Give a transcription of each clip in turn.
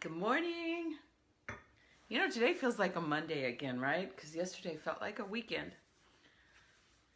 Good morning. You know, today feels like a Monday again, right? Because yesterday felt like a weekend.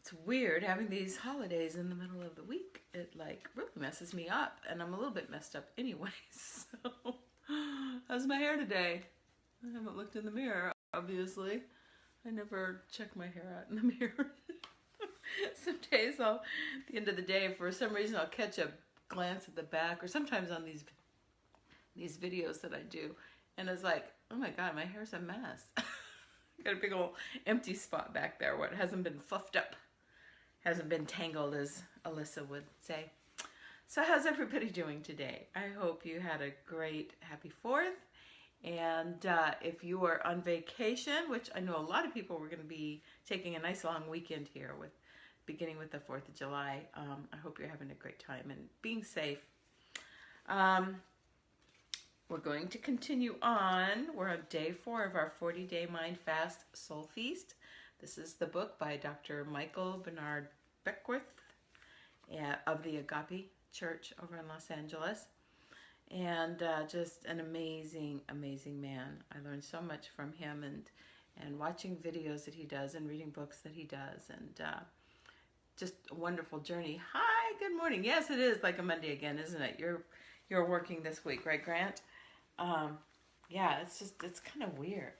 It's weird having these holidays in the middle of the week. It like really messes me up, and I'm a little bit messed up anyway. So, how's my hair today? I haven't looked in the mirror, obviously. I never check my hair out in the mirror. Some days at the end of the day, for some reason, I'll catch a glance at the back, or sometimes on these videos that I do, and it's like, oh my god, my hair's a mess. Got a big old empty spot back there where it hasn't been fluffed up, hasn't been tangled, as Alyssa would say. So how's everybody doing today? I hope you had a great happy 4th, and if you are on vacation, which I know a lot of people were going to be taking a nice long weekend here, with beginning with the 4th of July, I hope you're having a great time and being safe. We're going to continue on. We're on day 4 of our 40-day Mind Fast Soul Feast. This is the book by Dr. Michael Bernard Beckwith of the Agape Church over in Los Angeles. And just an amazing, amazing man. I learned so much from him, and watching videos that he does and reading books that he does, and just a wonderful journey. Hi, good morning. Yes, it is like a Monday again, isn't it? You're working this week, right, Grant? Yeah, it's kind of weird.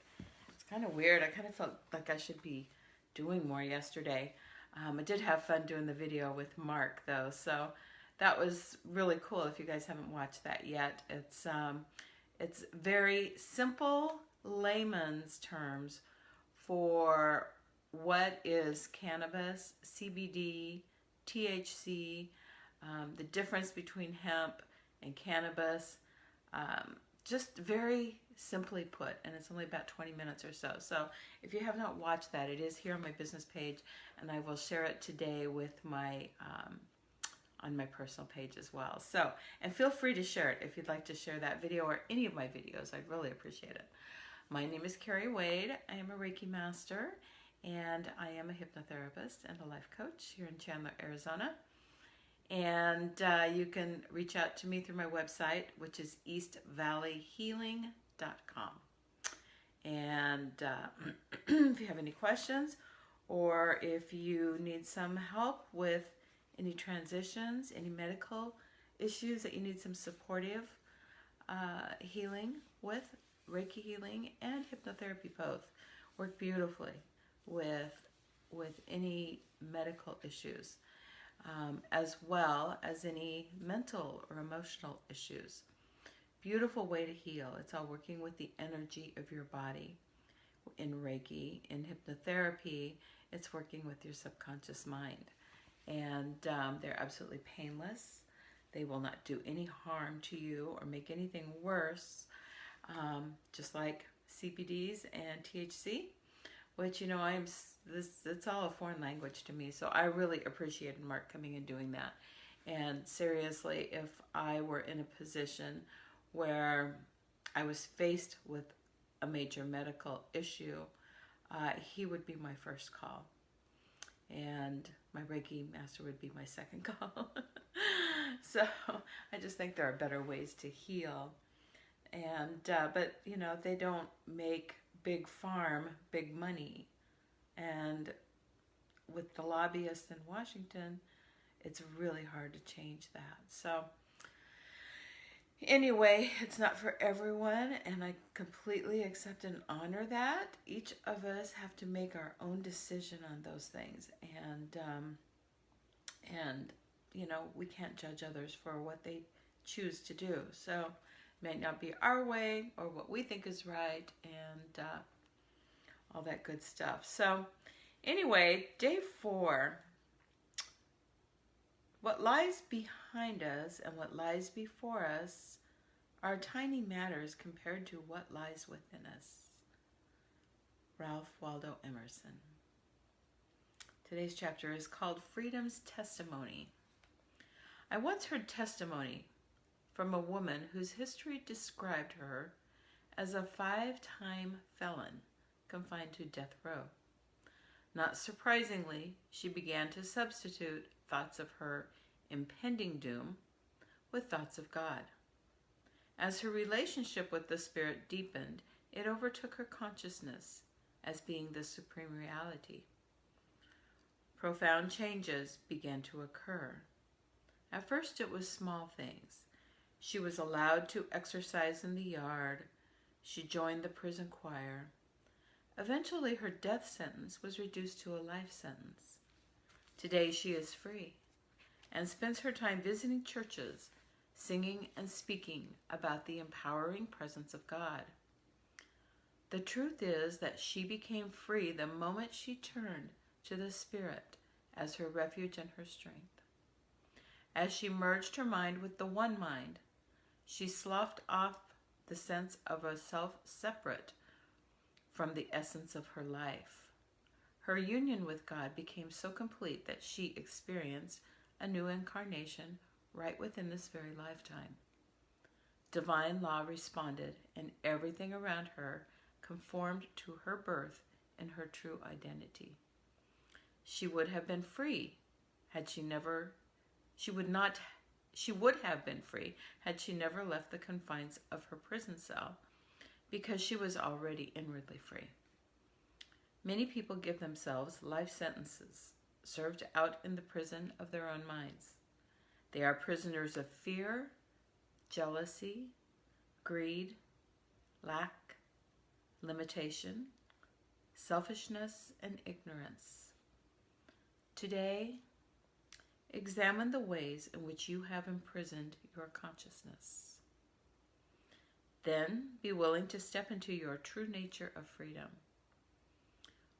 It's kind of weird. I kind of felt like I should be doing more yesterday. I did have fun doing the video with Mark, though, so that was really cool. If you guys haven't watched that yet, it's very simple layman's terms for what is cannabis, CBD, THC, the difference between hemp and cannabis. Just very simply put, and it's only about 20 minutes or so. So if you have not watched that, it is here on my business page, and I will share it today with my on my personal page as well. So, and feel free to share it if you'd like to share that video or any of my videos. I'd really appreciate it. My name is Kerri Wade. I am a Reiki master, and I am a hypnotherapist and a life coach here in Chandler, Arizona. And you can reach out to me through my website, which is eastvalleyhealing.com. And if you have any questions, or if you need some help with any transitions, any medical issues that you need some supportive healing with, Reiki healing and hypnotherapy both work beautifully with any medical issues. As well as any mental or emotional issues. Beautiful way to heal. It's all working with the energy of your body. In Reiki, in hypnotherapy, it's working with your subconscious mind. And they're absolutely painless. They will not do any harm to you or make anything worse. Just like CBDs and THC. Which, you know, it's all a foreign language to me, so I really appreciated Mark coming and doing that. And seriously, if I were in a position where I was faced with a major medical issue, he would be my first call. And my Reiki master would be my second call. So I just think there are better ways to heal. And but, you know, they don't make big farm, big money. And with the lobbyists in Washington, it's really hard to change that. So anyway, it's not for everyone, and I completely accept and honor that. Each of us have to make our own decision on those things. And you know, we can't judge others for what they choose to do. So it may not be our way or what we think is right, and all that good stuff. So anyway, day 4, what lies behind us and what lies before us are tiny matters compared to what lies within us. Ralph Waldo Emerson. Today's chapter is called Freedom's Testimony. I once heard testimony from a woman whose history described her as a 5-time felon confined to death row. Not surprisingly, she began to substitute thoughts of her impending doom with thoughts of God. As her relationship with the Spirit deepened, it overtook her consciousness as being the supreme reality. Profound changes began to occur. At first it was small things. She was allowed to exercise in the yard. She joined the prison choir. Eventually her death sentence was reduced to a life sentence. Today she is free and spends her time visiting churches, singing and speaking about the empowering presence of God. The truth is that she became free the moment she turned to the Spirit as her refuge and her strength. As she merged her mind with the one mind, she sloughed off the sense of a self separate from the essence of her life. Her union with God became so complete that she experienced a new incarnation right within this very lifetime. Divine law responded, and everything around her conformed to her birth and her true identity. She would have been free had she never left the confines of her prison cell, because she was already inwardly free. Many people give themselves life sentences served out in the prison of their own minds. They are prisoners of fear, jealousy, greed, lack, limitation, selfishness, and ignorance. Today, examine the ways in which you have imprisoned your consciousness. Then be willing to step into your true nature of freedom.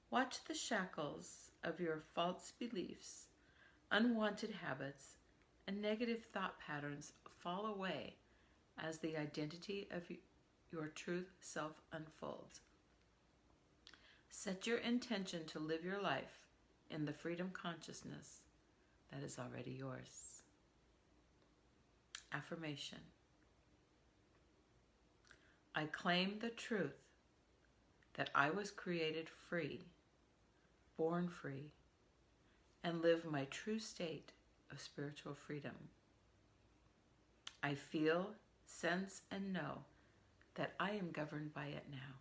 Watch the shackles of your false beliefs, unwanted habits, and negative thought patterns fall away as the identity of your true self unfolds. Set your intention to live your life in the freedom consciousness that is already yours. Affirmation. I claim the truth that I was created free, born free, and live my true state of spiritual freedom. I feel, sense, and know that I am governed by it now.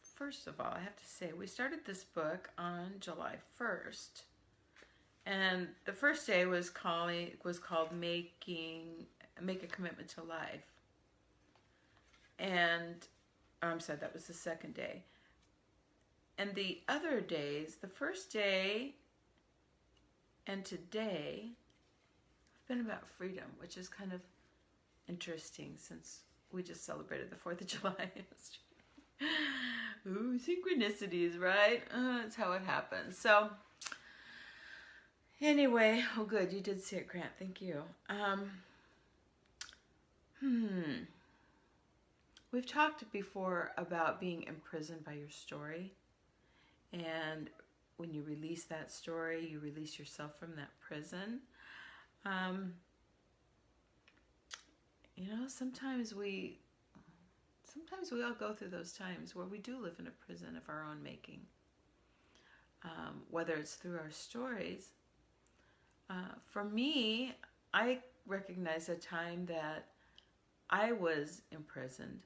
First of all, I have to say, we started this book on July 1st. And the first day was called Make a Commitment to Life. And I'm sorry, that was the second day. And the other days, the first day and today, have been about freedom, which is kind of interesting since we just celebrated the 4th of July yesterday. Ooh, synchronicities, right? That's how it happens. So, anyway, oh good, you did see it, Grant. Thank you. We've talked before about being imprisoned by your story. And when you release that story, you release yourself from that prison. Sometimes we all go through those times where we do live in a prison of our own making. Whether it's through our stories. For me, I recognize a time that I was imprisoned.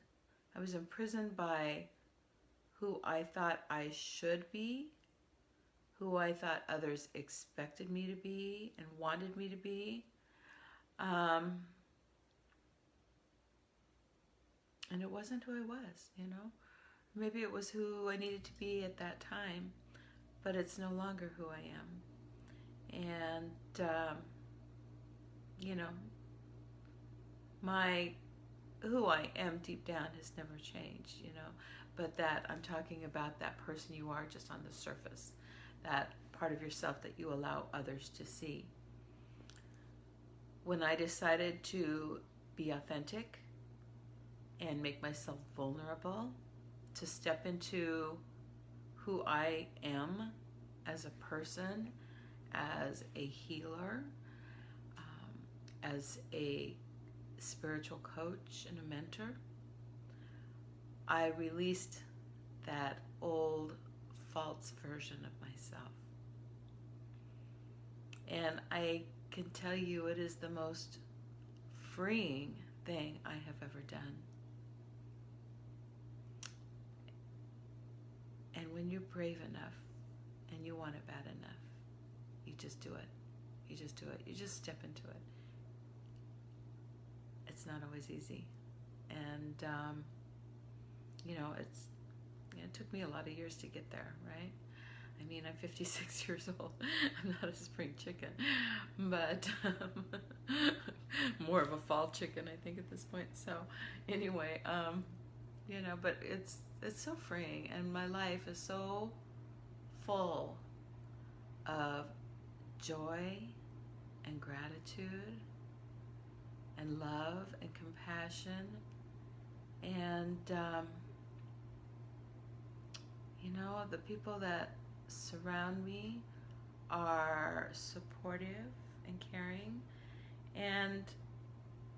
I was imprisoned by who I thought I should be, who I thought others expected me to be and wanted me to be. And it wasn't who I was, Maybe it was who I needed to be at that time, but it's no longer who I am. And, who I am deep down has never changed, but that I'm talking about that person you are just on the surface, that part of yourself that you allow others to see. When I decided to be authentic and make myself vulnerable, to step into who I am as a person, as a healer, as a spiritual coach and a mentor, I released that old false version of myself. And I can tell you it is the most freeing thing I have ever done. And when you're brave enough and you want it bad enough, you just do it. You just do it. You just step into it. It's not always easy. And, it took me a lot of years to get there, right? I mean, I'm 56 years old. I'm not a spring chicken, but more of a fall chicken, I think, at this point. So anyway, but it's so freeing, and my life is so full of joy and gratitude and love and compassion, and the people that surround me are supportive and caring, and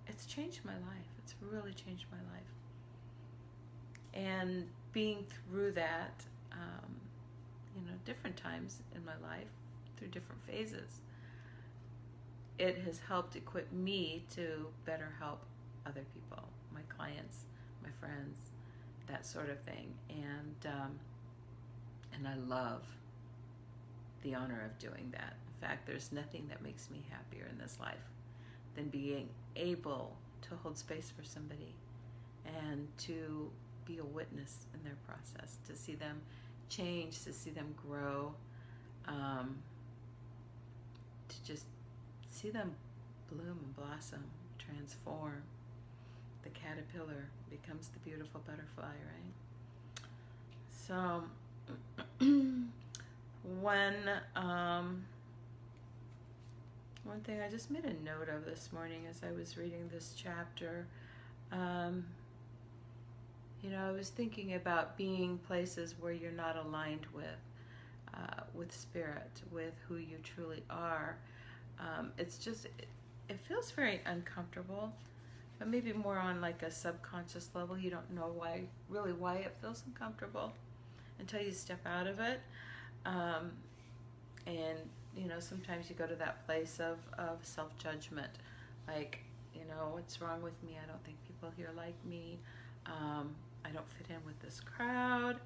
it's changed my life. It's really changed my life. And being through that, different times in my life, through different phases, it has helped equip me to better help other people, my clients, my friends, that sort of thing. And I love the honor of doing that. In fact, there's nothing that makes me happier in this life than being able to hold space for somebody and to be a witness in their process, to see them change, to see them grow, to just see them bloom and blossom, transform. The caterpillar becomes the beautiful butterfly, right? So one thing I just made a note of this morning as I was reading this chapter, I was thinking about being places where you're not aligned with spirit, with who you truly are. It feels very uncomfortable, but maybe more on like a subconscious level. You don't know why it feels uncomfortable until you step out of it. And sometimes you go to that place of self-judgment, like, what's wrong with me? I don't think people here like me. I don't fit in with this crowd.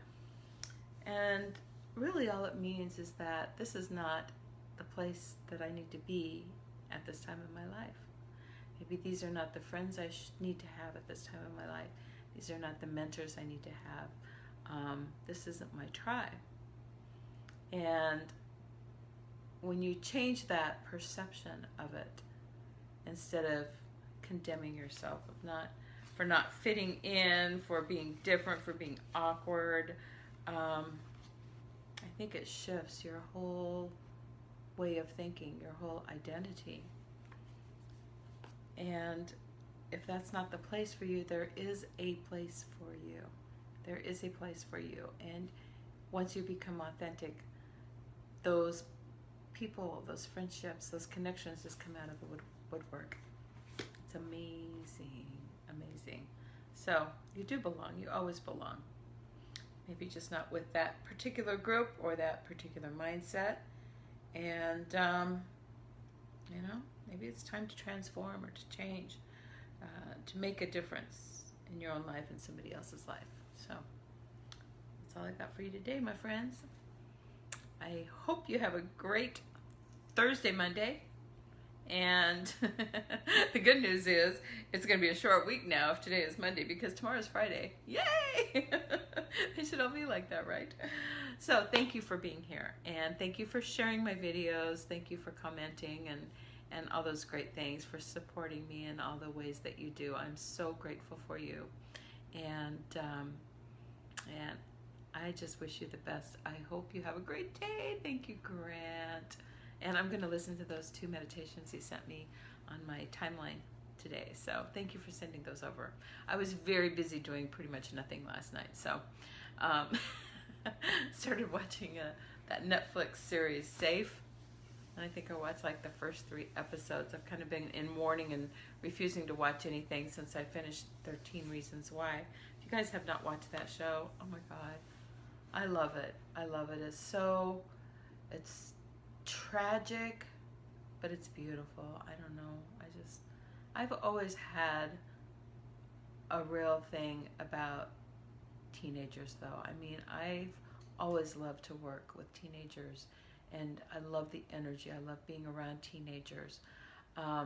And really all it means is that this is not the place that I need to be at this time in my life. Maybe these are not the friends I need to have at this time in my life. These are not the mentors I need to have. This isn't my tribe. And when you change that perception of it, instead of condemning yourself for not fitting in, for being different, for being awkward, I think it shifts your whole way of thinking, your whole identity. And if that's not the place for you, there is a place for you. There is a place for you. And once you become authentic, those people, those friendships, those connections just come out of the woodwork. It's amazing, amazing. So you do belong. You always belong. Maybe just not with that particular group or that particular mindset. And, maybe it's time to transform or to change, to make a difference in your own life and somebody else's life. So that's all I got for you today, my friends. I hope you have a great Thursday, Monday. And the good news is it's going to be a short week now if today is Monday, because tomorrow's Friday. Yay! They should all be like that, right? So thank you for being here, and thank you for sharing my videos. Thank you for commenting and all those great things, for supporting me in all the ways that you do. I'm so grateful for you, and I just wish you the best. I hope you have a great day. Thank you, Grant. And I'm going to listen to those 2 meditations he sent me on my timeline today. So thank you for sending those over. I was very busy doing pretty much nothing last night. So started watching that Netflix series, Safe. And I think I watched like the first 3 episodes. I've kind of been in mourning and refusing to watch anything since I finished 13 Reasons Why. If you guys have not watched that show, oh my God, I love it. I love it. It's tragic, but it's beautiful. I don't know. I've always had a real thing about teenagers, though. I mean, I've always loved to work with teenagers, and I love the energy. I love being around teenagers. I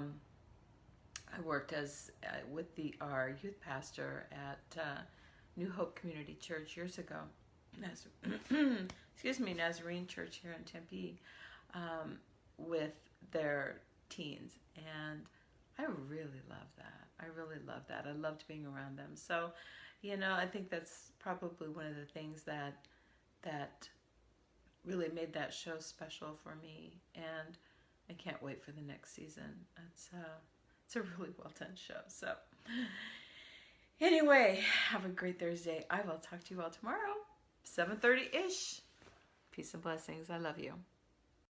worked with our youth pastor at New Hope Community Church years ago. Nazarene Church here in Tempe, with their teens, and I really love that. I really love that. I loved being around them. So, I think that's probably one of the things that really made that show special for me, and I can't wait for the next season. It's a really well done show. So, anyway, have a great Thursday. I will talk to you all tomorrow, 7:30-ish. Peace and blessings. I love you.